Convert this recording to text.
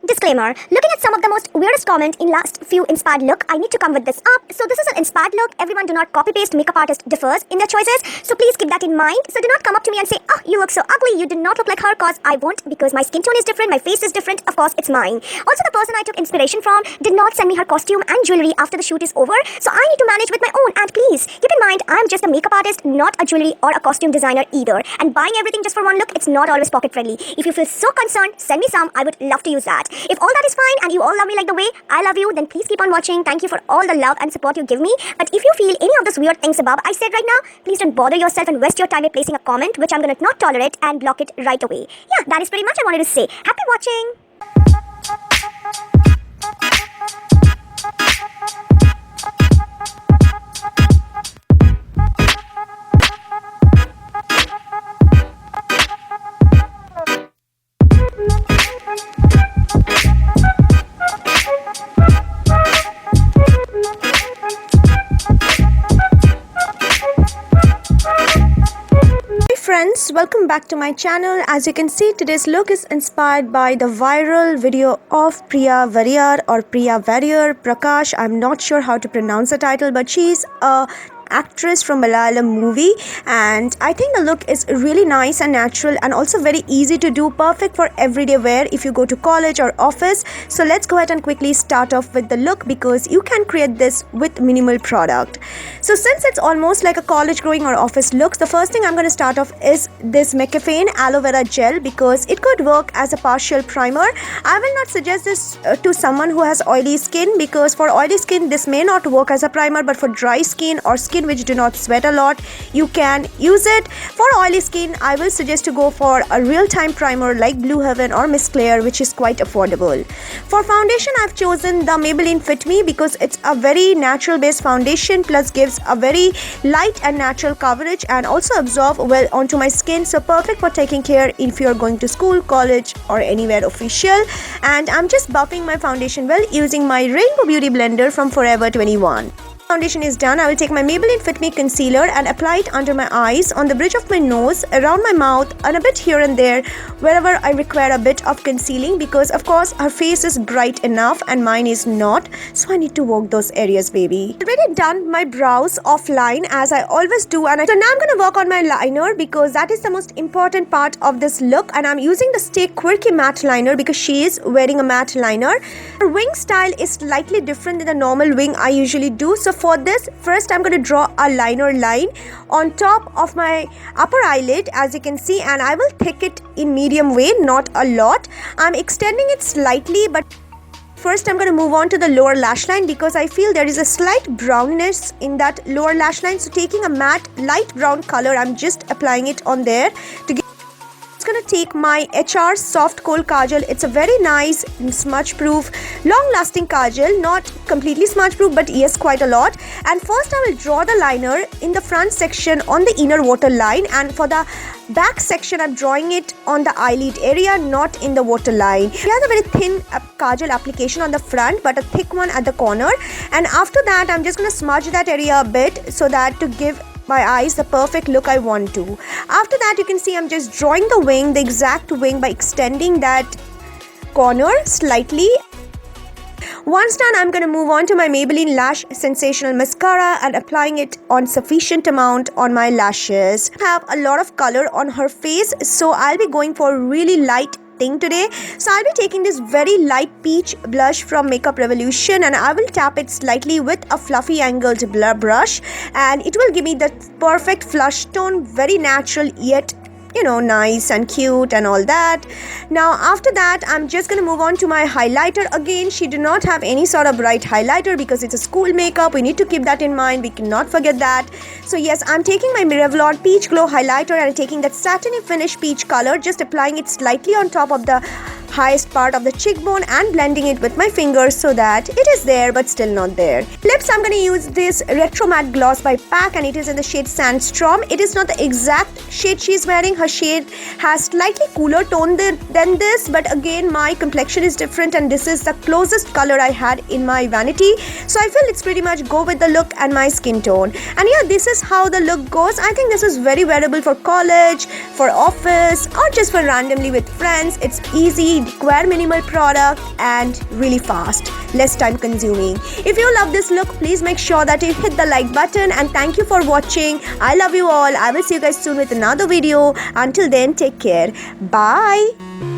Disclaimer, looking at some of the most weirdest comment in last few inspired look, I need to come with this up. So this is an inspired look. Everyone do not copy paste. Makeup artist differs in their choices. So please keep that in mind. So do not come up to me and say, oh, you look so ugly. You do not look like her, cause I won't, because my skin tone is different. My face is different. Of course, it's mine. Also, the person I took inspiration from did not send me her costume and jewelry after the shoot is over. So I need to manage with my own. And please keep in mind, I'm just a makeup artist, not a jewelry or a costume designer either. And buying everything just for one look, it's not always pocket friendly. If you feel so concerned, send me some. I would love to use that. If all that is fine and you all love me like the way I love you, then please keep on watching. Thank you for all the love and support you give me. But if you feel any of those weird things above I said right now, please don't bother yourself and waste your time by placing a comment, which I'm gonna not tolerate and block it right away. Yeah, that is pretty much I wanted to say. Happy watching! Friends, welcome back to my channel. As you can see, today's look is inspired by the viral video of Priya Varrier or Priya Prakash. I'm not sure how to pronounce the title, but she's a actress from Malayalam movie, and I think the look is really nice and natural and also very easy to do, perfect for everyday wear if you go to college or office. So let's go ahead and quickly start off with the look, because you can create this with minimal product. So since it's almost like a college going or office looks, the first thing I'm going to start off is this MCaffaine aloe vera gel, because it could work as a partial primer. I will not suggest this to someone who has oily skin, because for oily skin this may not work as a primer, but for dry skin or skin which do not sweat a lot, you can use it. For oily skin, I will suggest to go for a real-time primer like Blue Heaven or Miss Claire, which is quite affordable. For foundation, I've chosen the Maybelline Fit Me, because it's a very natural based foundation, plus gives a very light and natural coverage and also absorb well onto my skin. So perfect for taking care if you're going to school, college or anywhere official. And I'm just buffing my foundation well using my Rainbow Beauty blender from Forever 21. Foundation is done. I will take my Maybelline Fit Me concealer and apply it under my eyes, on the bridge of my nose, around my mouth, and a bit here and there wherever I require a bit of concealing, because of course her face is bright enough and mine is not, so I need to work those areas, baby. I've already done my brows offline as I always do, and so now I'm gonna work on my liner, because that is the most important part of this look, and I'm using the Stay Quirky matte liner because she is wearing a matte liner. Her wing style is slightly different than the normal wing I usually do. So for this, first I'm going to draw a liner line on top of my upper eyelid, as you can see, and I will thick it in medium way, not a lot. I'm extending it slightly, but first I'm going to move on to the lower lash line, because I feel there is a slight brownness in that lower lash line. So taking a matte light brown color, I'm just applying it on there to get. Going to take my HR soft kohl kajal. It's a very nice smudge proof long lasting kajal, not completely smudge proof, but yes, quite a lot. And first I will draw the liner in the front section on the inner waterline, and for the back section I'm drawing it on the eyelid area, not in the waterline. We have a very thin kajal application on the front, but a thick one at the corner, and after that I'm just going to smudge that area a bit, so that to give my eyes the perfect look I want to. After that, you can see I'm just drawing the wing, the exact wing, by extending that corner slightly. Once done, I'm going to move on to my Maybelline Lash Sensational Mascara and applying it on sufficient amount on my lashes. I have a lot of color on her face, so I'll be going for really light thing today. So I'll be taking this very light peach blush from Makeup Revolution, and I will tap it slightly with a fluffy angled blur brush, and it will give me the perfect flush tone, very natural yet nice and cute and all that. Now after that, I'm just going to move on to my highlighter. Again, she did not have any sort of bright highlighter, because it's a school makeup. We need to keep that in mind. We cannot forget that. So yes, I'm taking my Revlon Peach Glow highlighter and taking that satiny finish peach color, just applying it slightly on top of the highest part of the cheekbone and blending it with my fingers so that it is there but still not there. Lips, I'm going to use this Retro Matte Gloss by PAC, and it is in the shade Sandstorm. It is not the exact shade she's wearing. Her shade has slightly cooler tone than this, but again my complexion is different, and this is the closest color I had in my vanity, so I feel it's pretty much go with the look and my skin tone. And yeah, this is how the look goes. I think this is very wearable for college, for office, or just for randomly with friends. It's easy, require minimal product and really fast, less time consuming. If you love this look, please make sure that you hit the like button, and thank you for watching. I love you all. I will see you guys soon with another video. Until then, take care. Bye.